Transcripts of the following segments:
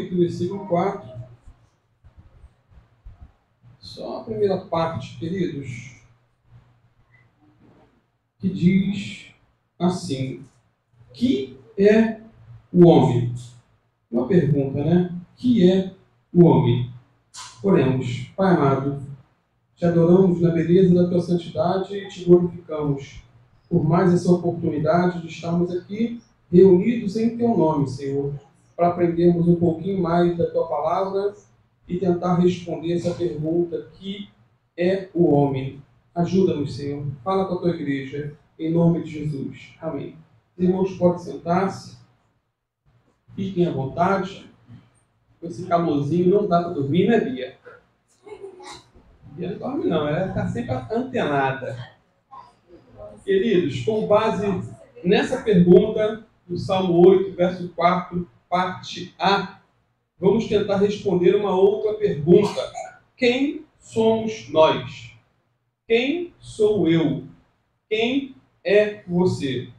8, versículo 4. Só a primeira parte, queridos, que diz assim: que é o homem? Uma pergunta, né? Que é o homem? Oremos. Pai amado, te adoramos na beleza da tua santidade e te glorificamos por mais essa oportunidade de estarmos aqui reunidos em teu nome, Senhor, para aprendermos um pouquinho mais da tua palavra e tentar responder essa pergunta: que é o homem? Ajuda-nos, Senhor. Fala com a tua igreja, em nome de Jesus. Amém. Os irmãos podem sentar-se. Fiquem à vontade. Com esse calorzinho não dá para dormir, né, Bia? Bia não dorme não, ela está sempre antenada. Queridos, com base nessa pergunta do Salmo 8, verso 4, parte A, vamos tentar responder uma outra pergunta. Quem somos nós? Quem sou eu? Quem é você?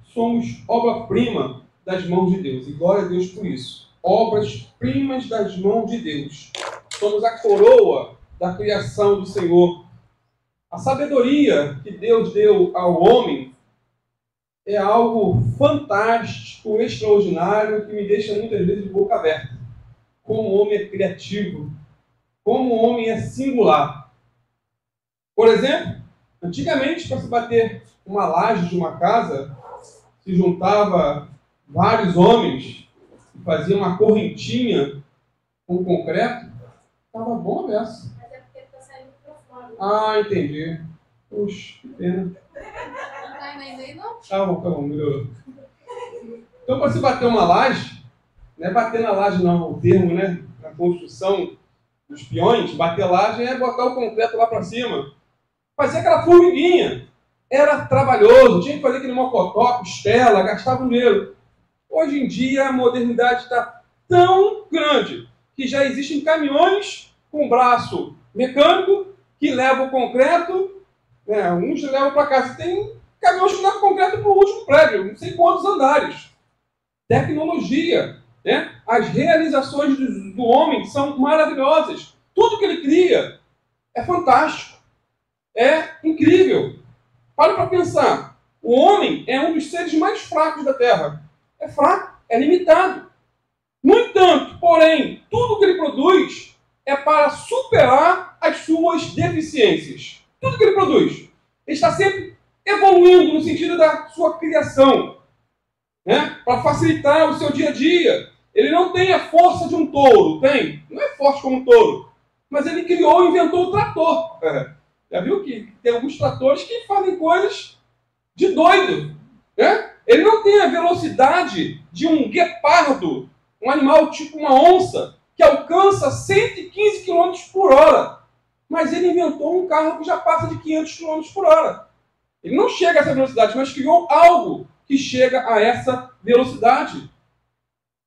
Somos obra-prima das mãos de Deus. E glória a Deus por isso. Obras-primas das mãos de Deus. Somos a coroa da criação do Senhor. A sabedoria que Deus deu ao homem é algo fantástico, extraordinário, que me deixa muitas vezes de boca aberta. Como o homem é criativo. Como o homem é singular. Por exemplo, antigamente, para se bater uma laje de uma casa, se juntava vários homens e fazia uma correntinha com concreto. Estava bom a beça. Mas é porque está saindo para fora. Ah, entendi. Puxa, que pena. Não está indo aí, não? Tá bom, melhorou. Então, para se bater uma laje, não é bater na laje não, o termo, né? Na construção dos peões, bater laje é botar o concreto lá para cima. Fazia aquela formiguinha. Era trabalhoso, tinha que fazer aquele mocotó, costela, gastava dinheiro. Hoje em dia a modernidade está tão grande que já existem caminhões com braço mecânico que levam o concreto, né, uns levam para casa. Tem caminhões que levam concreto para o último prédio, não sei quantos andares. Tecnologia, né? As realizações do homem são maravilhosas. Tudo que ele cria é fantástico, é incrível. Para para pensar. O homem é um dos seres mais fracos da Terra. É fraco, é limitado. No entanto, porém, tudo que ele produz é para superar as suas deficiências. Tudo que ele produz. Ele está sempre evoluindo no sentido da sua criação, né? Para facilitar o seu dia a dia. Ele não tem a força de um touro, tem? Não é forte como um touro. Mas ele criou e inventou o trator. Já viu que tem alguns tratores que fazem coisas de doido, né? Ele não tem a velocidade de um guepardo, um animal tipo uma onça, que alcança 115 km por hora. Mas ele inventou um carro que já passa de 500 km por hora. Ele não chega a essa velocidade, mas criou algo que chega a essa velocidade.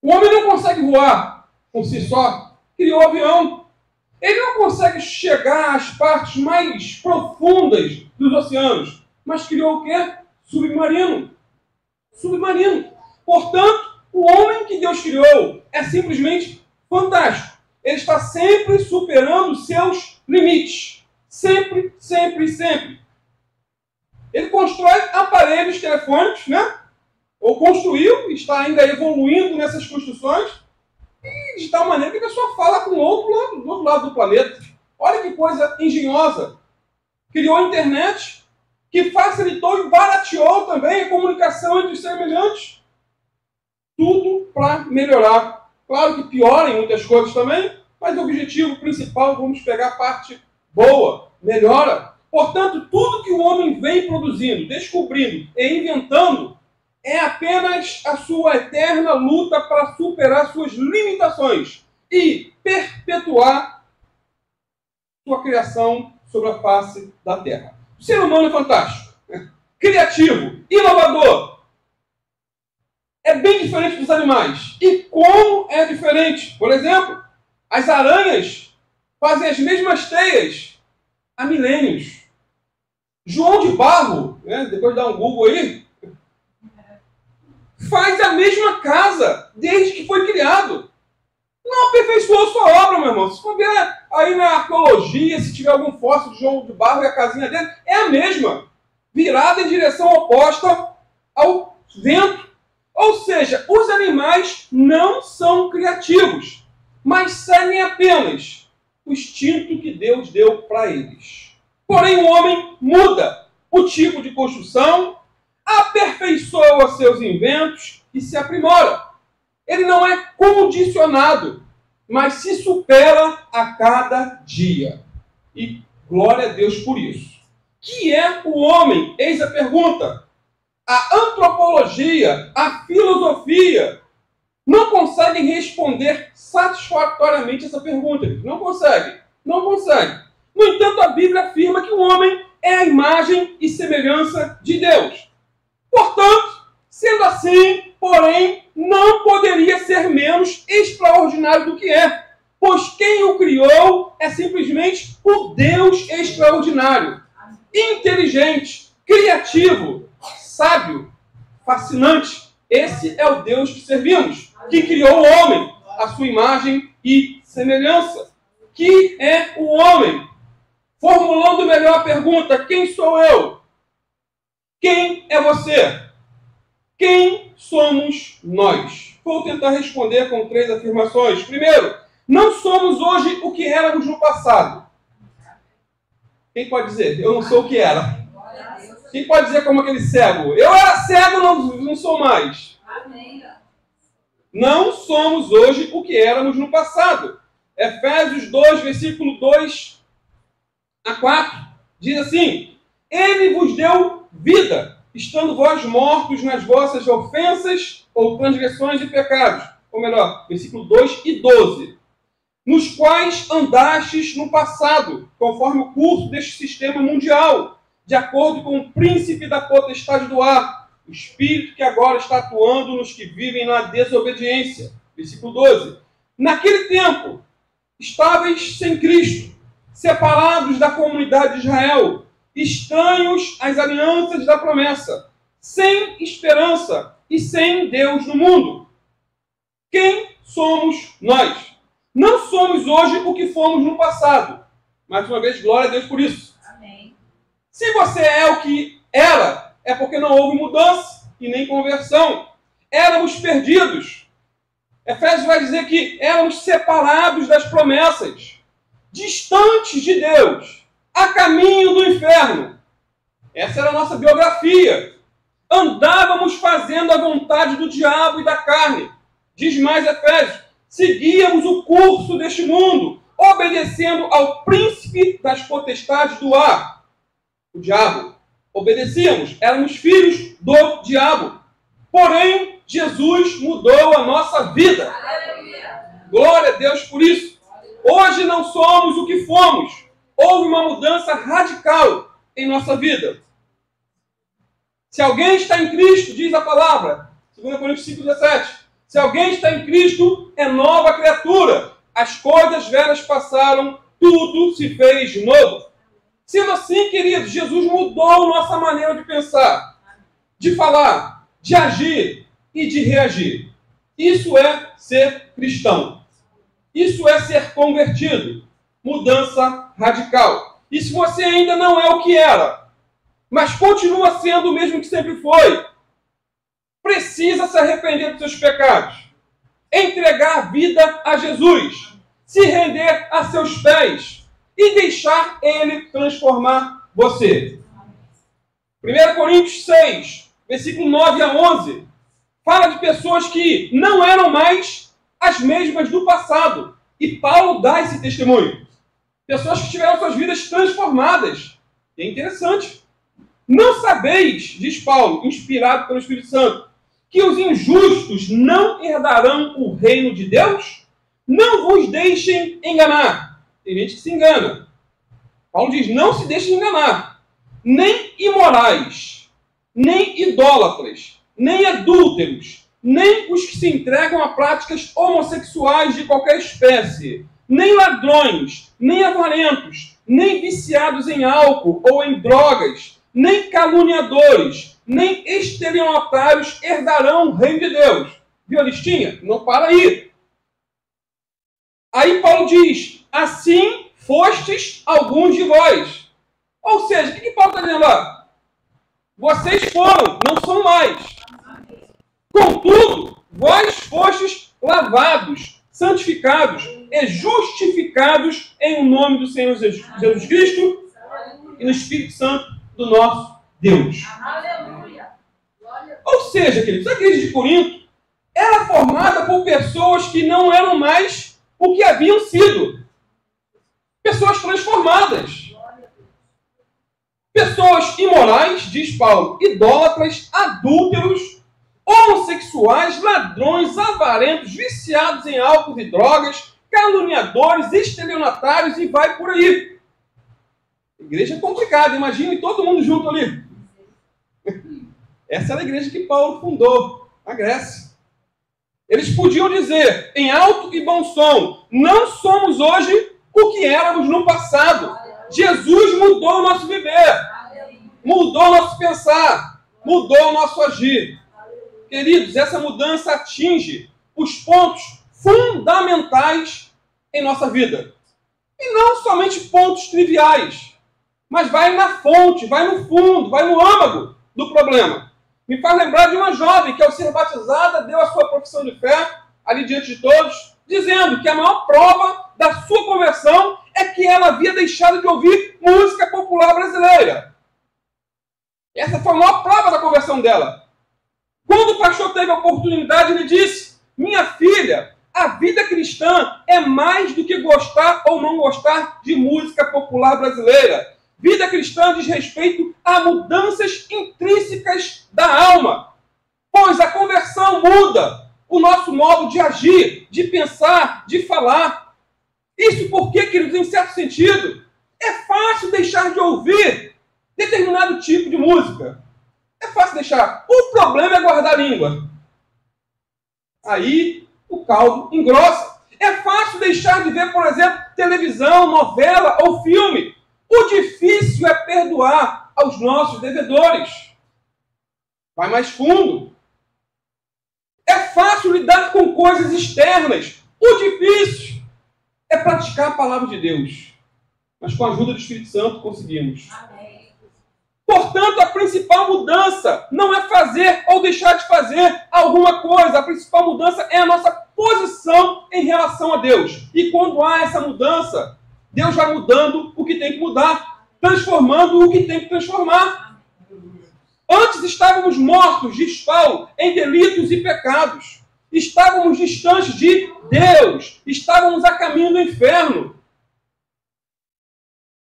O homem não consegue voar por si só. Criou o avião. Ele não consegue chegar às partes mais profundas dos oceanos, mas criou o quê? Submarino. Submarino. Portanto, o homem que Deus criou é simplesmente fantástico. Ele está sempre superando seus limites. Sempre, sempre, sempre. Ele constrói aparelhos telefônicos, né? Ou construiu, está ainda evoluindo nessas construções, e de tal maneira que a pessoa fala com o outro lado, do outro lado do planeta. Olha que coisa engenhosa. Criou a internet, que facilitou e barateou também a comunicação entre os semelhantes. Tudo para melhorar. Claro que piora em muitas coisas também, mas o objetivo principal, vamos pegar a parte boa, melhora. Portanto, tudo que o homem vem produzindo, descobrindo e inventando é apenas a sua eterna luta para superar suas limitações e perpetuar sua criação sobre a face da Terra. O ser humano é fantástico, criativo, inovador. É bem diferente dos animais. E como é diferente? Por exemplo, as aranhas fazem as mesmas teias há milênios. João de Barro, né, depois de dar um Google aí, faz a mesma casa desde que foi criado. Não aperfeiçoou sua obra, meu irmão. Se for ver aí na arqueologia, se tiver algum fóssil de João de Barro e a casinha dele, é a mesma. Virada em direção oposta ao vento. Ou seja, os animais não são criativos, mas seguem apenas o instinto que Deus deu para eles. Porém, o homem muda o tipo de construção, aperfeiçoa seus inventos e se aprimora. Ele não é condicionado, mas se supera a cada dia. E glória a Deus por isso. Que é o homem? Eis a pergunta. A antropologia, a filosofia, não conseguem responder satisfatoriamente essa pergunta. Não consegue. Não consegue. No entanto, a Bíblia afirma que o homem é a imagem e semelhança de Deus. Portanto, sendo assim, porém, não poderia ser menos extraordinário do que é, pois quem o criou é simplesmente o Deus extraordinário, inteligente, criativo, sábio, fascinante. Esse é o Deus que servimos, que criou o homem, à sua imagem e semelhança. Que é o homem? Formulando melhor a pergunta, quem sou eu? Quem é você? Quem somos nós? Vou tentar responder com 3 afirmações. Primeiro, não somos hoje o que éramos no passado. Quem pode dizer? Eu não sou o que era. Quem pode dizer como aquele cego? Eu era cego, não sou mais. Não somos hoje o que éramos no passado. Efésios 2, versículo 2 a 4, diz assim: Ele vos deu vida, estando vós mortos nas vossas ofensas ou transgressões e pecados. Ou melhor, versículo 2 e 12. Nos quais andastes no passado, conforme o curso deste sistema mundial, de acordo com o príncipe da potestade do ar, o espírito que agora está atuando nos que vivem na desobediência. Versículo 12. Naquele tempo, estáveis sem Cristo, separados da comunidade de Israel, estranhos às alianças da promessa, sem esperança e sem Deus no mundo. Quem somos nós? Não somos hoje o que fomos no passado. Mais uma vez, glória a Deus por isso. Amém. Se você é o que era, é porque não houve mudança e nem conversão. Éramos perdidos. Efésios vai dizer que éramos separados das promessas, distantes de Deus, a caminho do inferno. Essa era a nossa biografia. Andávamos fazendo a vontade do diabo e da carne. Diz mais Efésios, seguíamos o curso deste mundo, obedecendo ao príncipe das potestades do ar, o diabo. Obedecíamos, éramos filhos do diabo. Porém, Jesus mudou a nossa vida. Glória a Deus por isso. Hoje não somos o que fomos. Houve uma mudança radical em nossa vida. Se alguém está em Cristo, diz a palavra, 2 Coríntios 5,17, se alguém está em Cristo, é nova criatura. As coisas velhas passaram, tudo se fez novo. Sendo assim, queridos, Jesus mudou nossa maneira de pensar, de falar, de agir e de reagir. Isso é ser cristão. Isso é ser convertido. Mudança radical. E se você ainda não é o que era, mas continua sendo o mesmo que sempre foi, precisa se arrepender dos seus pecados, entregar a vida a Jesus, se render a seus pés e deixar Ele transformar você. 1 Coríntios 6, versículo 9 a 11, fala de pessoas que não eram mais as mesmas do passado. E Paulo dá esse testemunho. Pessoas que tiveram suas vidas transformadas. E é interessante. Não sabeis, diz Paulo, inspirado pelo Espírito Santo, que os injustos não herdarão o reino de Deus? Não vos deixem enganar. Tem gente que se engana. Paulo diz, não se deixem enganar. Nem imorais, nem idólatras, nem adúlteros, nem os que se entregam a práticas homossexuais de qualquer espécie, nem ladrões, nem avarentos, nem viciados em álcool ou em drogas, nem caluniadores, nem estelionatários herdarão o reino de Deus. Viu a listinha? Não para aí. Aí Paulo diz, assim fostes alguns de vós. Ou seja, o que Paulo está dizendo lá? Vocês foram, não são mais. Contudo, vós fostes lavados, santificados e justificados em o nome do Senhor Jesus Cristo e no Espírito Santo do nosso Deus. Aleluia. Ou seja, queridos, a igreja de Corinto era formada por pessoas que não eram mais o que haviam sido. Pessoas transformadas. Pessoas imorais, diz Paulo, idólatras, adúlteros, homossexuais, ladrões, avarentos, viciados em álcool e drogas, caluniadores, estelionatários e vai por aí. Igreja é complicada, imagine todo mundo junto ali. Essa era a igreja que Paulo fundou, na Grécia. Eles podiam dizer, em alto e bom som, não somos hoje o que éramos no passado. Jesus mudou o nosso viver, mudou o nosso pensar, mudou o nosso agir. Queridos, essa mudança atinge os pontos fundamentais em nossa vida. E não somente pontos triviais, mas vai na fonte, vai no fundo, vai no âmago do problema. Me faz lembrar de uma jovem que, ao ser batizada, deu a sua profissão de fé, ali diante de todos, dizendo que a maior prova da sua conversão é que ela havia deixado de ouvir música popular brasileira. Essa foi a maior prova da conversão dela. Quando o pastor teve a oportunidade, ele disse, minha filha, a vida cristã é mais do que gostar ou não gostar de música popular brasileira. Vida cristã diz respeito a mudanças intrínsecas da alma. Pois a conversão muda o nosso modo de agir, de pensar, de falar. Isso porque, queridos, em certo sentido, é fácil deixar de ouvir determinado tipo de música. É fácil deixar. O problema é guardar a língua. Aí o caldo engrossa. É fácil deixar de ver, por exemplo, televisão, novela ou filme. O difícil é perdoar aos nossos devedores. Vai mais fundo. É fácil lidar com coisas externas. O difícil é praticar a palavra de Deus. Mas com a ajuda do Espírito Santo conseguimos. Amém. Portanto, a principal mudança não é fazer ou deixar de fazer alguma coisa. A principal mudança é a nossa posição em relação a Deus. E quando há essa mudança, Deus vai mudando o que tem que mudar, transformando o que tem que transformar. Antes estávamos mortos, diz Paulo, em delitos e pecados. Estávamos distantes de Deus. Estávamos a caminho do inferno.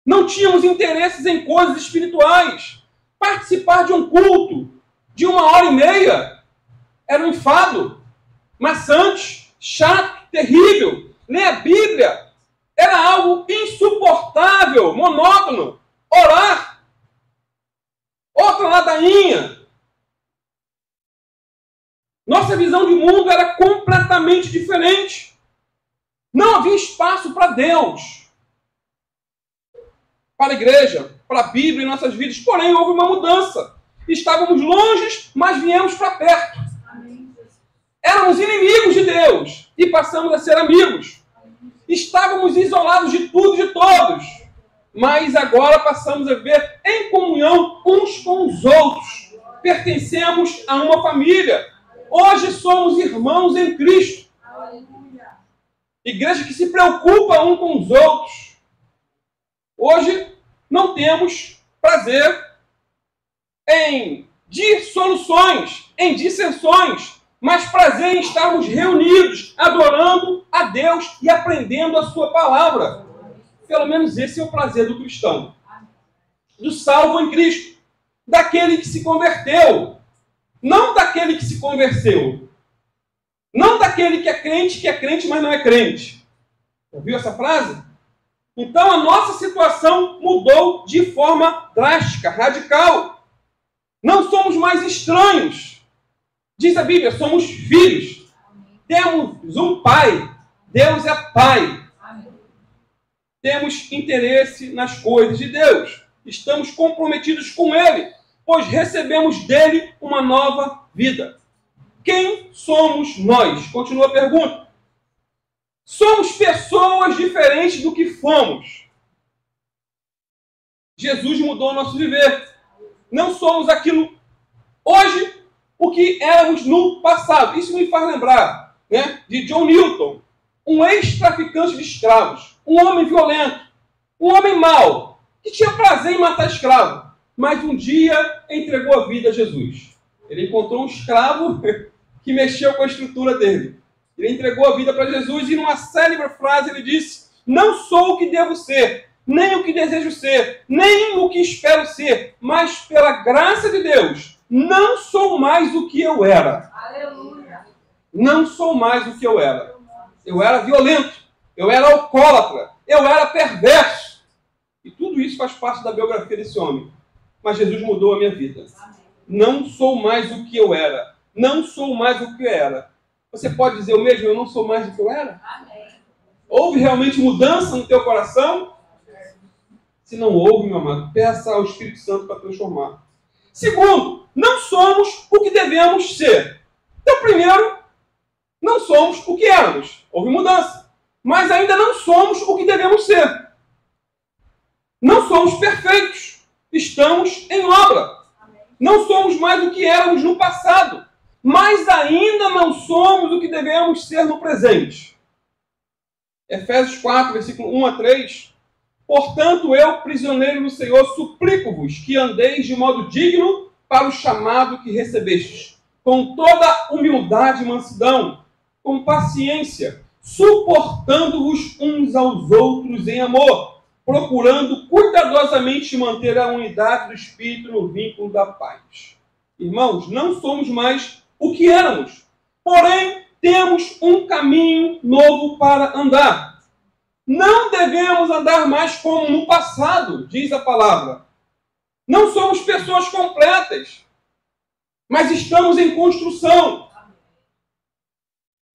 Não tínhamos interesses em coisas espirituais. Participar de um culto de 1h30 era um enfado, maçante, chato, terrível. Ler a Bíblia era algo insuportável, monótono. Orar, outra ladainha. Nossa visão de mundo era completamente diferente. Não havia espaço para Deus, para a igreja, para a Bíblia em nossas vidas. Porém, houve uma mudança. Estávamos longe, mas viemos para perto. Éramos inimigos de Deus e passamos a ser amigos. Estávamos isolados de tudo e de todos, mas agora passamos a viver em comunhão uns com os outros. Pertencemos a uma família. Hoje somos irmãos em Cristo. Igreja que se preocupa um com os outros. Hoje não temos prazer em dissoluções, em dissensões, mas prazer em estarmos reunidos, adorando a Deus e aprendendo a sua palavra. Pelo menos esse é o prazer do cristão. Do salvo em Cristo. Daquele que se converteu. Não daquele que se convenceu. Não daquele que é crente, mas não é crente. Ouviu essa frase? Então a nossa situação mudou de forma drástica, radical. Não somos mais estranhos. Diz a Bíblia, somos filhos. Temos um pai. Deus é pai. Temos interesse nas coisas de Deus. Estamos comprometidos com Ele, pois recebemos dele uma nova vida. Quem somos nós? Continua a pergunta. Somos pessoas diferentes do que fomos. Jesus mudou o nosso viver. Não somos aquilo hoje o que éramos no passado. Isso me faz lembrar, né, de John Newton, um ex-traficante de escravos, um homem violento, um homem mau, que tinha prazer em matar escravo, mas um dia entregou a vida a Jesus. Ele encontrou um escravo que mexeu com a estrutura dele. Ele entregou a vida para Jesus e numa célebre frase ele disse: não sou o que devo ser, nem o que desejo ser, nem o que espero ser, mas pela graça de Deus, não sou mais o que eu era. Aleluia. Não sou mais o que eu era. Eu era violento, eu era alcoólatra, eu era perverso. E tudo isso faz parte da biografia desse homem. Mas Jesus mudou a minha vida. Não sou mais o que eu era. Não sou mais o que eu era. Você pode dizer o mesmo, eu não sou mais o que eu era? Amém. Houve realmente mudança no teu coração? Se não houve, meu amado, peça ao Espírito Santo para transformar. Segundo, não somos o que devemos ser. Então, primeiro, não somos o que éramos. Houve mudança. Mas ainda não somos o que devemos ser. Não somos perfeitos. Estamos em obra. Não somos mais o que éramos no passado. Mas ainda não somos o que devemos ser no presente. Efésios 4, versículo 1 a 3. Portanto, eu, prisioneiro no Senhor, suplico-vos que andeis de modo digno para o chamado que recebestes, com toda humildade e mansidão, com paciência, suportando-vos uns aos outros em amor, procurando cuidadosamente manter a unidade do Espírito no vínculo da paz. Irmãos, não somos mais o que éramos, porém temos um caminho novo para andar. Não devemos andar mais como no passado, diz a palavra. Não somos pessoas completas, mas estamos em construção.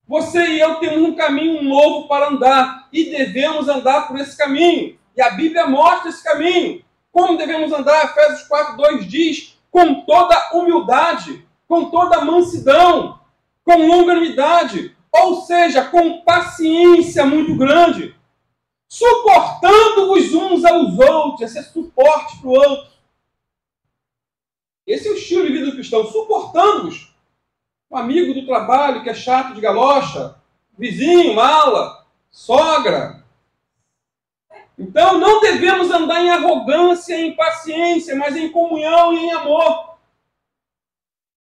Você e eu temos um caminho novo para andar e devemos andar por esse caminho. E a Bíblia mostra esse caminho. Como devemos andar? Efésios 4, 2 diz, com toda humildade, com toda mansidão, com longanimidade, ou seja, com paciência muito grande, suportando-vos uns aos outros. Esse é suporte para o outro. Esse é o estilo de vida do cristão, suportando-vos. Um amigo do trabalho que é chato de galocha, vizinho, mala, sogra. Então não devemos andar em arrogância, em impaciência, mas em comunhão e em amor.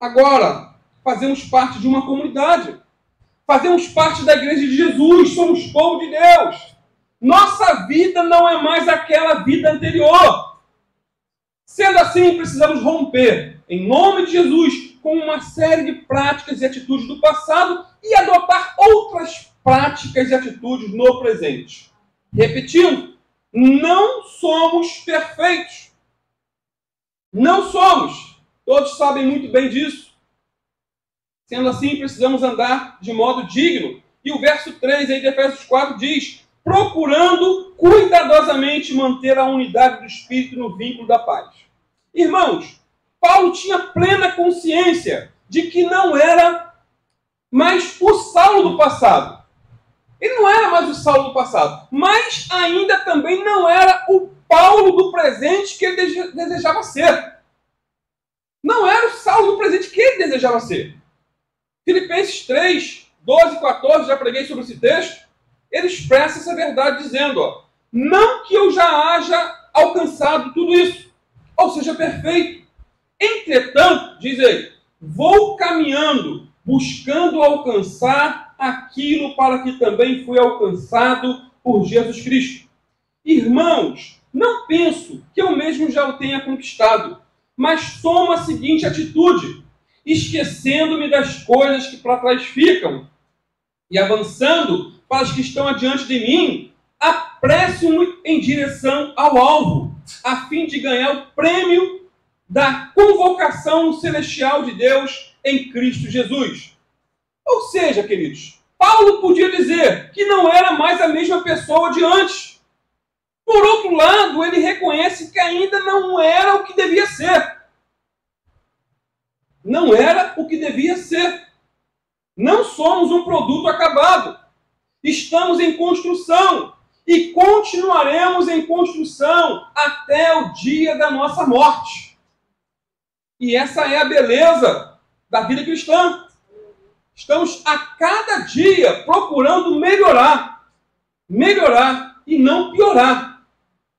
Agora, fazemos parte de uma comunidade. Fazemos parte da igreja de Jesus, somos povo de Deus. Nossa vida não é mais aquela vida anterior. Sendo assim, precisamos romper, em nome de Jesus, com uma série de práticas e atitudes do passado e adotar outras práticas e atitudes no presente. Repetindo, não somos perfeitos. Não somos. Todos sabem muito bem disso. Sendo assim, precisamos andar de modo digno. E o verso 3 aí de Efésios 4 diz, procurando cuidadosamente manter a unidade do Espírito no vínculo da paz. Irmãos, Paulo tinha plena consciência de que não era mais o Saulo do passado. Ele não era mais o Saulo do passado, mas ainda também não era o Paulo do presente que ele desejava ser. Não era o Saulo do presente que ele desejava ser. Filipenses 3, 12 e 14, já preguei sobre esse texto, ele expressa essa verdade dizendo, não que eu já haja alcançado tudo isso, ou seja, perfeito. Entretanto, diz ele, vou caminhando, buscando alcançar aquilo para que também fui alcançado por Jesus Cristo. Irmãos, não penso que eu mesmo já o tenha conquistado, mas tomo a seguinte atitude, esquecendo-me das coisas que para trás ficam e avançando para as que estão adiante de mim, apresso-me em direção ao alvo, a fim de ganhar o prêmio da convocação celestial de Deus em Cristo Jesus. Ou seja, queridos, Paulo podia dizer que não era mais a mesma pessoa de antes. Por outro lado, ele reconhece que ainda não era o que devia ser. Não era o que devia ser. Não somos um produto acabado. Estamos em construção e continuaremos em construção até o dia da nossa morte. E essa é a beleza da vida cristã. Estamos a cada dia procurando melhorar e não piorar,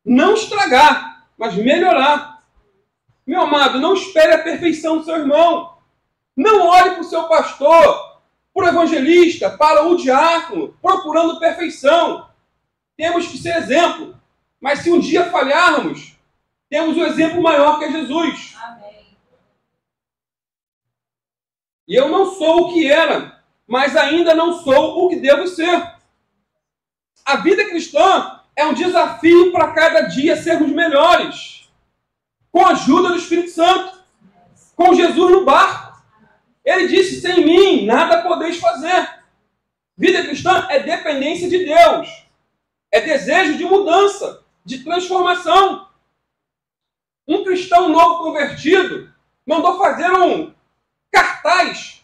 não estragar, mas melhorar. Meu amado, não espere a perfeição do seu irmão. Não olhe para o seu pastor, para o evangelista, para o diácono, procurando perfeição. Temos que ser exemplo. Mas se um dia falharmos, temos um exemplo maior que é Jesus. Amém. E eu não sou o que era, mas ainda não sou o que devo ser. A vida cristã é um desafio para cada dia sermos melhores. Com a ajuda do Espírito Santo. Com Jesus no barco. Ele disse, sem mim nada podeis fazer. Vida cristã é dependência de Deus. É desejo de mudança, de transformação. Um cristão novo convertido mandou fazer um cartaz.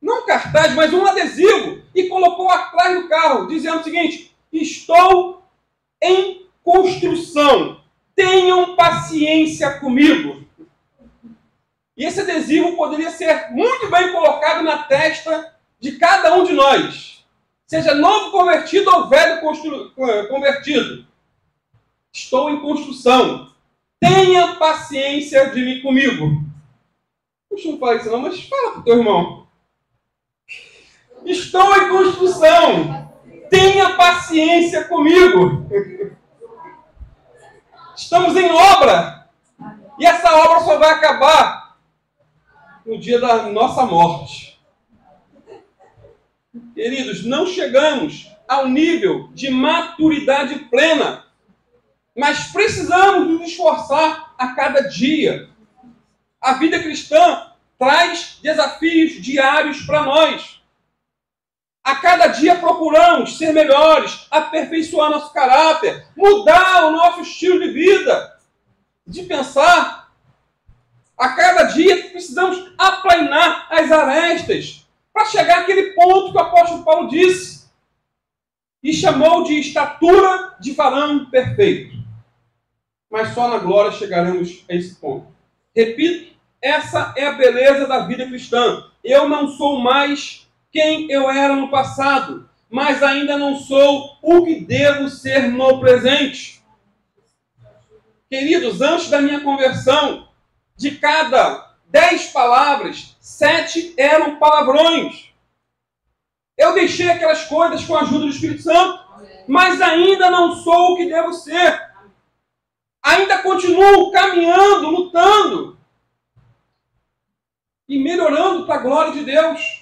Não um cartaz, mas um adesivo. E colocou atrás do carro, dizendo o seguinte: estou em construção. Tenham paciência comigo. E esse adesivo poderia ser muito bem colocado na testa de cada um de nós. Seja novo convertido ou velho convertido. Estou em construção. Tenha paciência de mim comigo. Puxa, não fala isso não, mas fala para o teu irmão. Estou em construção. Tenha paciência comigo. Estamos em obra. E essa obra só vai acabar no dia da nossa morte. Queridos, não chegamos ao nível de maturidade plena, mas precisamos nos esforçar a cada dia. A vida cristã traz desafios diários para nós. A cada dia procuramos ser melhores, aperfeiçoar nosso caráter, mudar o nosso estilo de vida, de pensar. A cada dia precisamos aplainar as arestas para chegar àquele ponto que o apóstolo Paulo disse e chamou de estatura de varão perfeito. Mas só na glória chegaremos a esse ponto. Repito, essa é a beleza da vida cristã. Eu não sou mais quem eu era no passado, mas ainda não sou o que devo ser no presente. Queridos, antes da minha conversão, de cada 10 palavras, 7 eram palavrões. Eu deixei aquelas coisas com a ajuda do Espírito Santo, mas ainda não sou o que devo ser. Ainda continuo caminhando, lutando e melhorando para a glória de Deus.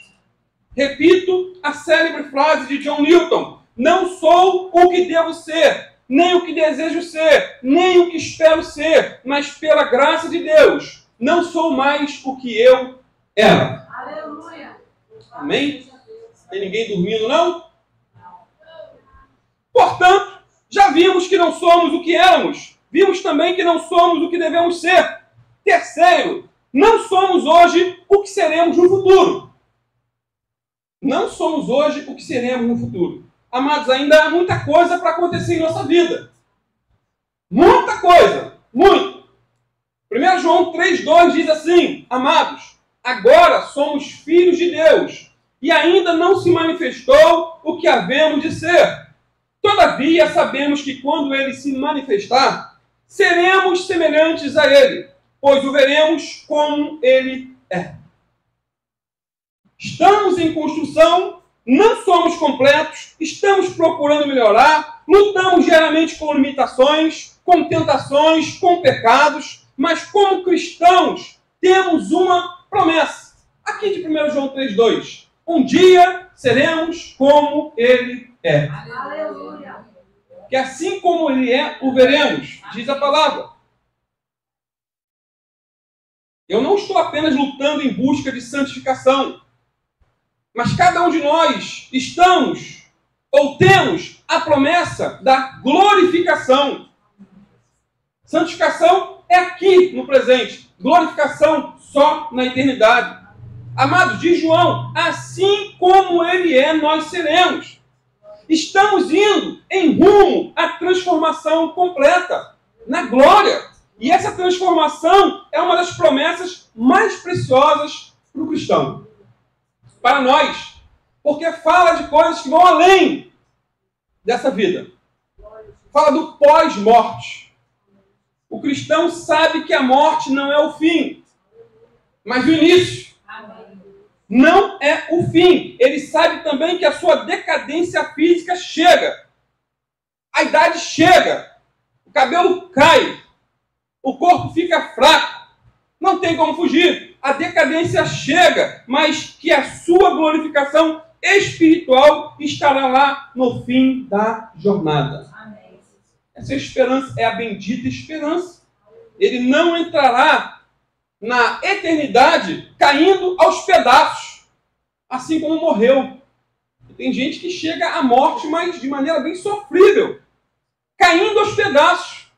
Repito a célebre frase de John Newton: não sou o que devo ser, nem o que desejo ser, nem o que espero ser, mas pela graça de Deus, não sou mais o que eu era. Aleluia. Amém? Tem ninguém dormindo, não? Portanto, já vimos que não somos o que éramos. Vimos também que não somos o que devemos ser. Terceiro, não somos hoje o que seremos no futuro. Não somos hoje o que seremos no futuro. Amados, ainda há muita coisa para acontecer em nossa vida. Muita coisa. Muito. 1 João 3,2 diz assim: amados, agora somos filhos de Deus, e ainda não se manifestou o que havemos de ser. Todavia, sabemos que quando ele se manifestar, seremos semelhantes a ele, pois o veremos como ele é. Estamos em construção, não somos completos, estamos procurando melhorar, lutamos diariamente com limitações, com tentações, com pecados, mas como cristãos temos uma promessa. Aqui de 1 João 3,2. Um dia seremos como ele é. Aleluia. Que assim como ele é, o veremos, diz a palavra. Eu não estou apenas lutando em busca de santificação, mas cada um de nós estamos ou temos a promessa da glorificação. Santificação é aqui no presente, glorificação só na eternidade. Amados, diz João, assim como ele é, nós seremos. Estamos indo em rumo à transformação completa, na glória. E essa transformação é uma das promessas mais preciosas para o cristão, para nós, porque fala de coisas que vão além dessa vida. Fala do pós-morte. O cristão sabe que a morte não é o fim, mas o início. Não é o fim. Ele sabe também que a sua decadência física chega. A idade chega. O cabelo cai. O corpo fica fraco. Não tem como fugir. A decadência chega, mas que a sua glorificação espiritual estará lá no fim da jornada. Amém. Essa esperança é a bendita esperança. Ele não entrará na eternidade caindo aos pedaços, assim como morreu. Tem gente que chega à morte, mas de maneira bem sofrível, caindo aos pedaços.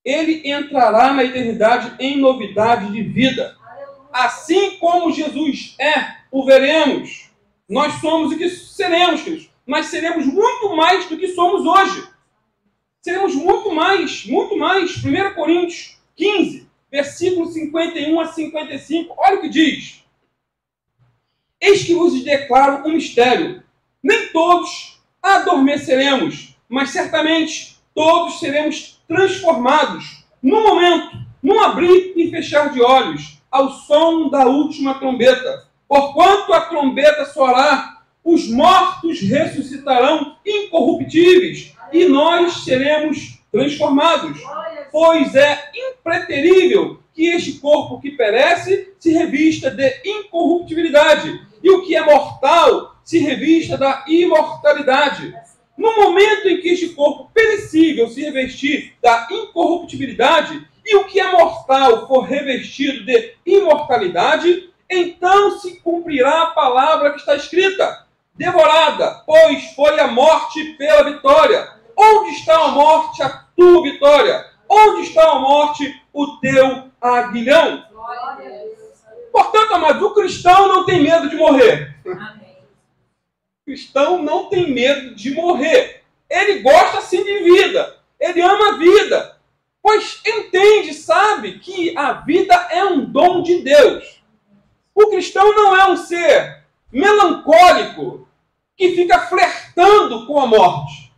Ele entrará na eternidade em novidade de vida. Assim como Jesus o veremos. Nós somos o que seremos, queridos. Mas seremos muito mais do que somos hoje. Seremos muito mais, muito mais. 1 Coríntios 15, versículos 51 a 55. Olha o que diz. Eis que vos declaro um mistério. Nem todos adormeceremos, mas certamente todos seremos transformados num momento, num abrir e fechar de olhos, ao som da última trombeta. Porquanto a trombeta soará, os mortos ressuscitarão incorruptíveis, e nós seremos transformados. Pois é impreterível que este corpo que perece se revista de incorruptibilidade, e o que é mortal se revista da imortalidade. No momento em que este corpo perecível se revestir da incorruptibilidade, e o que é mortal for revestido de imortalidade, então se cumprirá a palavra que está escrita: devorada, pois foi a morte pela vitória. Onde está a morte, a tua vitória? Onde está a morte, o teu aguilhão? Portanto, amados, o cristão não tem medo de morrer. Amém. O cristão não tem medo de morrer. Ele gosta sim de vida. Ele ama a vida. Pois entende, sabe, que a vida é um dom de Deus. O cristão não é um ser melancólico que fica flertando com a morte.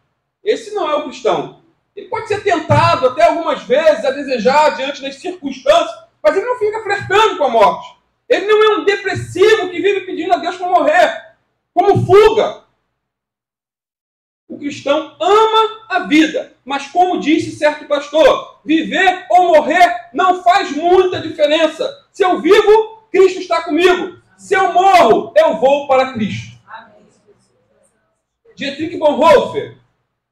Esse não é o cristão. Ele pode ser tentado até algumas vezes a desejar diante das circunstâncias, mas ele não fica flertando com a morte. Ele não é um depressivo que vive pedindo a Deus para morrer, como fuga. O cristão ama a vida, mas como disse certo pastor, viver ou morrer não faz muita diferença. Se eu vivo, Cristo está comigo. Se eu morro, eu vou para Cristo. Dietrich Bonhoeffer,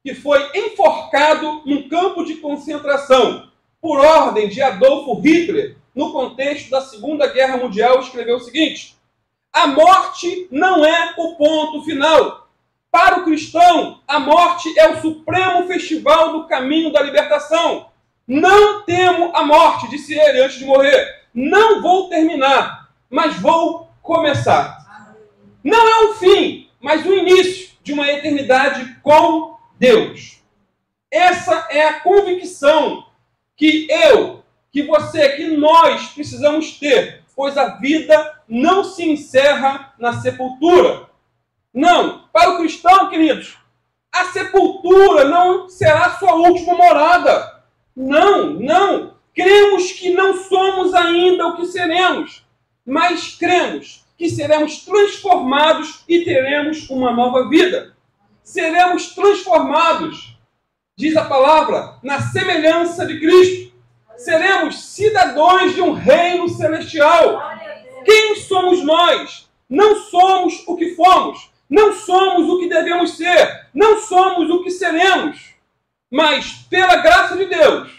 que foi enforcado num campo de concentração por ordem de Adolf Hitler, no contexto da Segunda Guerra Mundial, escreveu o seguinte: a morte não é o ponto final. Para o cristão, a morte é o supremo festival do caminho da libertação. Não temo a morte, disse ele antes de morrer. Não vou terminar, mas vou começar. Não é o fim, mas o início de uma eternidade com Deus. Essa é a convicção que eu, que você, que nós precisamos ter, pois a vida não se encerra na sepultura. Não, para o cristão, queridos, a sepultura não será sua última morada. Não, não. Cremos que não somos ainda o que seremos, mas cremos que seremos transformados e teremos uma nova vida. Seremos transformados, diz a palavra, na semelhança de Cristo. Seremos cidadãos de um reino celestial. Quem somos nós? Não somos o que fomos. Não somos o que devemos ser. Não somos o que seremos. Mas pela graça de Deus,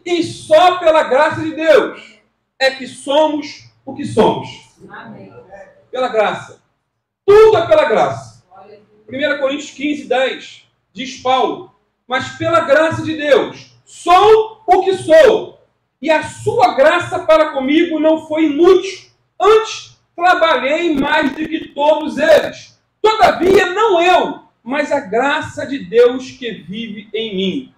e só pela graça de Deus, é que somos o que somos. Amém. Pela graça. Tudo é pela graça. 1 Coríntios 15, 10, diz Paulo: mas pela graça de Deus, sou o que sou, e a sua graça para comigo não foi inútil. Antes, trabalhei mais do que todos eles. Todavia, não eu, mas a graça de Deus que vive em mim.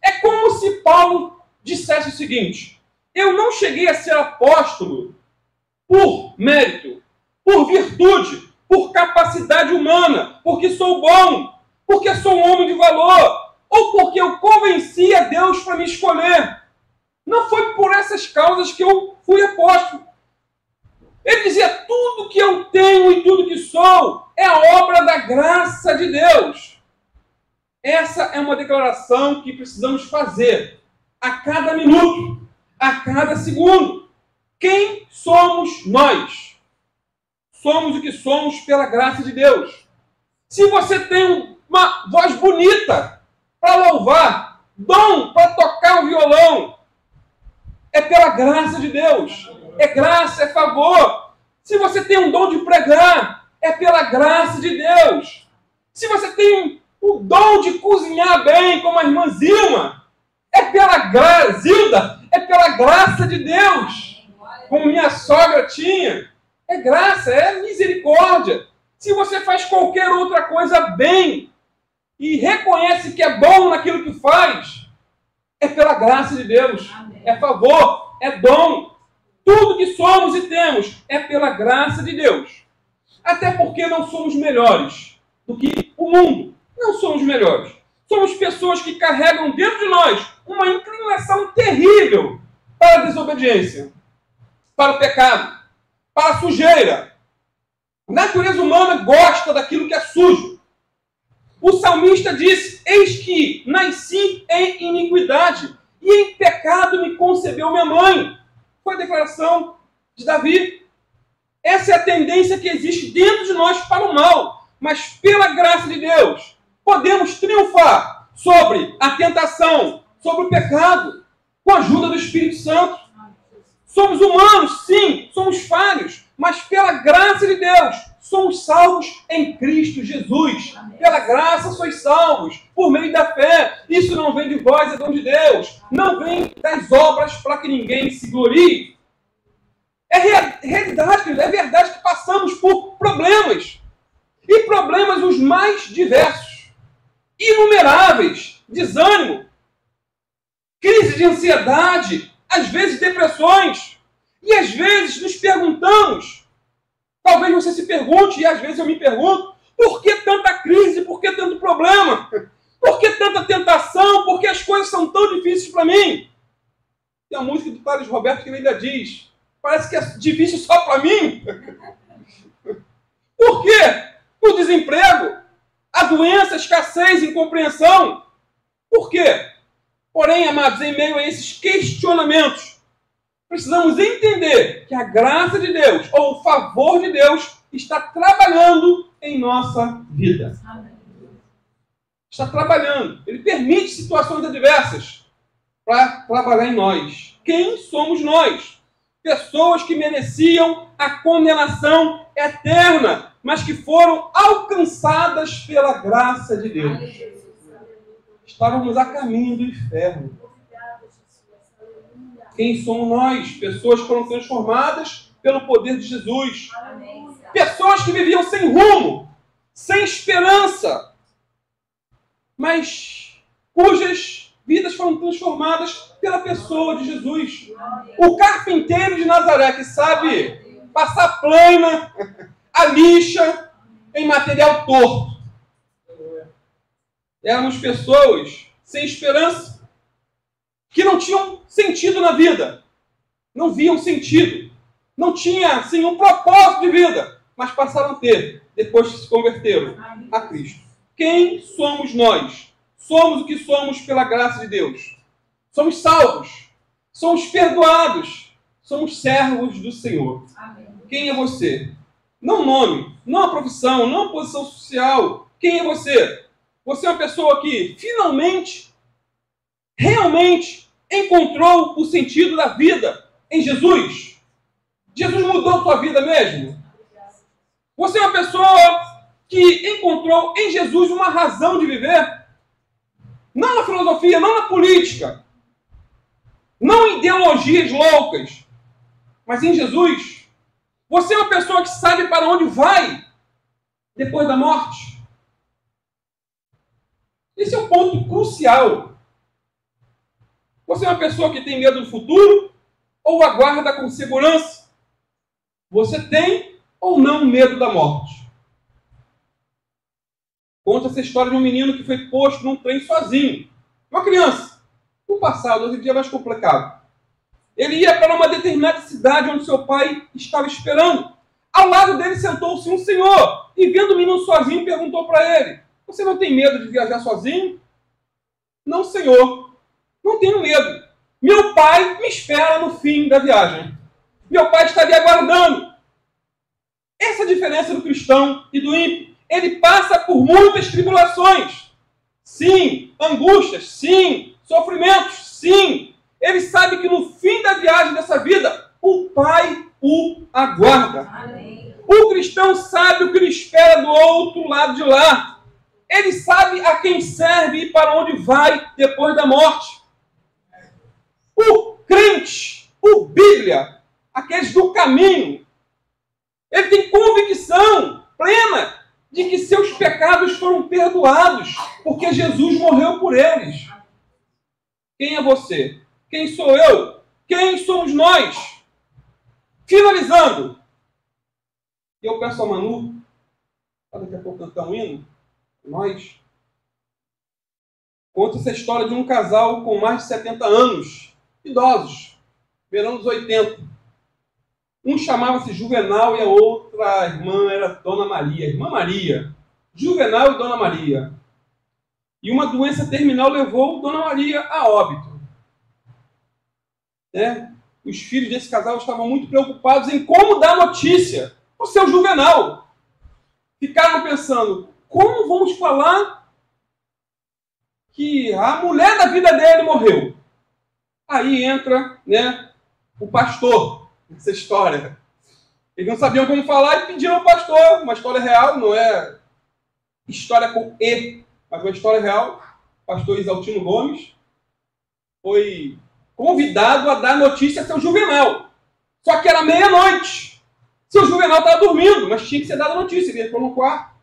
É como se Paulo dissesse o seguinte: eu não cheguei a ser apóstolo por mérito, por virtude, por capacidade humana, porque sou bom, porque sou um homem de valor, ou porque eu convenci a Deus para me escolher. Não foi por essas causas que eu fui apóstolo. Ele dizia: tudo que eu tenho e tudo que sou é a obra da graça de Deus. Essa é uma declaração que precisamos fazer a cada minuto, a cada segundo. Quem somos nós? Somos o que somos pela graça de Deus. Se você tem uma voz bonita para louvar, dom para tocar o violão, é pela graça de Deus. É graça, é favor. Se você tem um dom de pregar, é pela graça de Deus. Se você tem o dom de cozinhar bem, como a irmã Zilma, é pela graça, Zilda, é pela graça de Deus. Como minha sogra tinha, é graça, é misericórdia. Se você faz qualquer outra coisa bem e reconhece que é bom naquilo que faz, é pela graça de Deus. É favor, é dom. Tudo que somos e temos é pela graça de Deus. Até porque não somos melhores do que o mundo. Não somos melhores. Somos pessoas que carregam dentro de nós uma inclinação terrível para a desobediência, para o pecado, para a sujeira. A natureza humana gosta daquilo que é sujo. O salmista disse: eis que nasci em iniquidade, e em pecado me concebeu minha mãe. Foi a declaração de Davi. Essa é a tendência que existe dentro de nós para o mal. Mas pela graça de Deus, podemos triunfar sobre a tentação, sobre o pecado, com a ajuda do Espírito Santo. Somos humanos, sim, somos falhos, mas pela graça de Deus, somos salvos em Cristo Jesus. Pela graça sois salvos, por meio da fé. Isso não vem de vós, é dom de Deus. Não vem das obras para que ninguém se glorie. É realidade, é verdade que passamos por problemas. E problemas os mais diversos. Inumeráveis. Desânimo. Crise de ansiedade. Às vezes depressões. E às vezes nos perguntamos, talvez você se pergunte, e às vezes eu me pergunto, por que tanta crise, por que tanto problema? Por que tanta tentação? Por que as coisas são tão difíceis para mim? Tem a música do Carlos Roberto que ele ainda diz, parece que é difícil só para mim. Por quê? O desemprego, a doença, a escassez, a incompreensão. Por quê? Porém, amados, em meio a esses questionamentos, precisamos entender que a graça de Deus, ou o favor de Deus, está trabalhando em nossa vida. Está trabalhando. Ele permite situações adversas para trabalhar em nós. Quem somos nós? Pessoas que mereciam a condenação eterna, mas que foram alcançadas pela graça de Deus. Estávamos a caminho do inferno. Quem somos nós? Pessoas que foram transformadas pelo poder de Jesus. Pessoas que viviam sem rumo, sem esperança, mas cujas vidas foram transformadas pela pessoa de Jesus. O carpinteiro de Nazaré, que sabe passar plana, a lixa em material torto. Éramos pessoas sem esperança, que não tinham sentido na vida, não viam sentido, não tinha assim, um propósito de vida, mas passaram a ter, depois que se converteram a Cristo. Quem somos nós? Somos o que somos pela graça de Deus. Somos salvos, somos perdoados, somos servos do Senhor. Quem é você? Não nome, não a profissão, não a posição social. Quem é você? Você é uma pessoa que finalmente, realmente encontrou o sentido da vida em Jesus? Jesus mudou a sua vida mesmo? Você é uma pessoa que encontrou em Jesus uma razão de viver? Não na filosofia, não na política, não em ideologias loucas, mas em Jesus. Você é uma pessoa que sabe para onde vai depois da morte? Esse é o ponto crucial. Você é uma pessoa que tem medo do futuro ou aguarda com segurança? Você tem ou não medo da morte? Conta essa história de um menino que foi posto num trem sozinho. Uma criança. No passado, hoje em dia é mais complicado. Ele ia para uma determinada cidade onde seu pai estava esperando. Ao lado dele sentou-se um senhor e, vendo o menino sozinho, perguntou para ele: você não tem medo de viajar sozinho? Não, senhor. Não tenho medo. Meu pai me espera no fim da viagem. Meu pai está ali aguardando. Essa é a diferença do cristão e do ímpio. Ele passa por muitas tribulações. Sim. Angústias. Sim. Sofrimentos. Sim. Ele sabe que no fim da viagem dessa vida, o Pai o aguarda. Amém. O cristão sabe o que lhe espera do outro lado de lá. Ele sabe a quem serve e para onde vai depois da morte. O crente, o Bíblia, aqueles do caminho, ele tem convicção plena de que seus pecados foram perdoados, porque Jesus morreu por eles. Quem é você? Quem sou eu? Quem somos nós? Finalizando, eu peço a Manu, daqui a pouco cantar um hino, nós, conta essa história de um casal com mais de 70 anos, idosos, verão dos 80. Um chamava-se Juvenal e a outra irmã era Dona Maria, irmã Maria. Juvenal e Dona Maria. E uma doença terminal levou Dona Maria a óbito. Os filhos desse casal estavam muito preocupados em como dar notícia ao seu Juvenal. Ficaram pensando, como vamos falar que a mulher da vida dele morreu? Aí entra, o pastor nessa história. Eles não sabiam como falar e pediram ao pastor. Uma história real, não é história com E, mas uma história real. O pastor Isaltino Gomes foi convidado a dar notícia a seu Juvenal. Só que era meia-noite. Seu Juvenal estava dormindo, mas tinha que ser dada notícia. Ele entrou no quarto,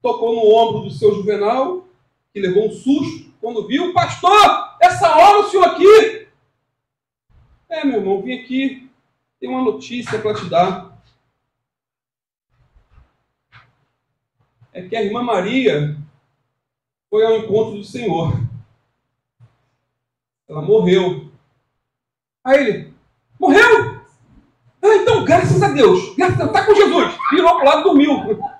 tocou no ombro do seu Juvenal, que levou um susto quando viu: pastor, essa hora o senhor aqui? Meu irmão, vim aqui, tem uma notícia para te dar. É que a irmã Maria foi ao encontro do Senhor. Ela morreu. Aí ele: morreu? Então, graças a Deus. Está com Jesus. Virou para o lado e dormiu.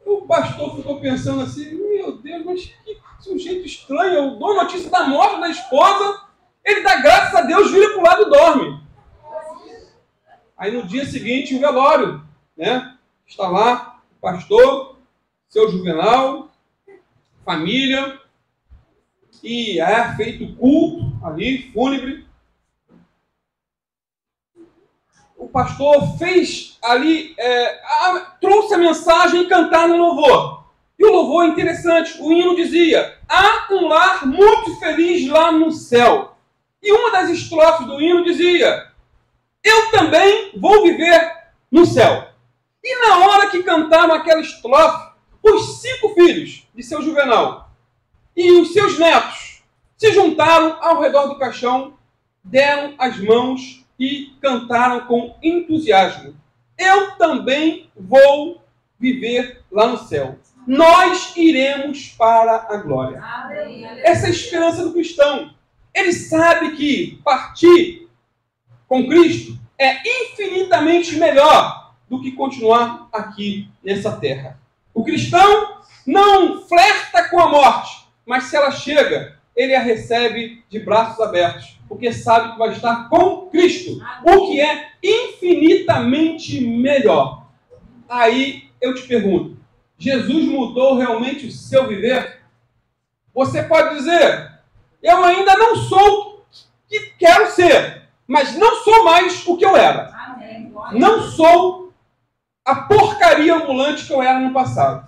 O pastor ficou pensando assim: meu Deus, mas que sujeito estranho. Eu dou notícia da morte da esposa, ele dá graças a Deus, vira para o lado e dorme. Aí no dia seguinte, o velório, está lá o pastor, seu Juvenal, família, e é feito culto ali, fúnebre. O pastor fez ali, trouxe a mensagem e cantar no louvor. E o louvor é interessante, o hino dizia: há um lar muito feliz lá no céu. E uma das estrofes do hino dizia: eu também vou viver no céu. E na hora que cantaram aquela estrofe, os 5 filhos de seu Juvenal e os seus netos se juntaram ao redor do caixão, deram as mãos e cantaram com entusiasmo: eu também vou viver lá no céu. Nós iremos para a glória. Amém. Essa é a esperança do cristão. Ele sabe que partir com Cristo é infinitamente melhor do que continuar aqui nessa terra. O cristão não flerta com a morte, mas se ela chega, ele a recebe de braços abertos, porque sabe que vai estar com Cristo, o que é infinitamente melhor. Aí eu te pergunto, Jesus mudou realmente o seu viver? Você pode dizer: eu ainda não sou o que quero ser, mas não sou mais o que eu era. Amém. Não sou a porcaria ambulante que eu era no passado.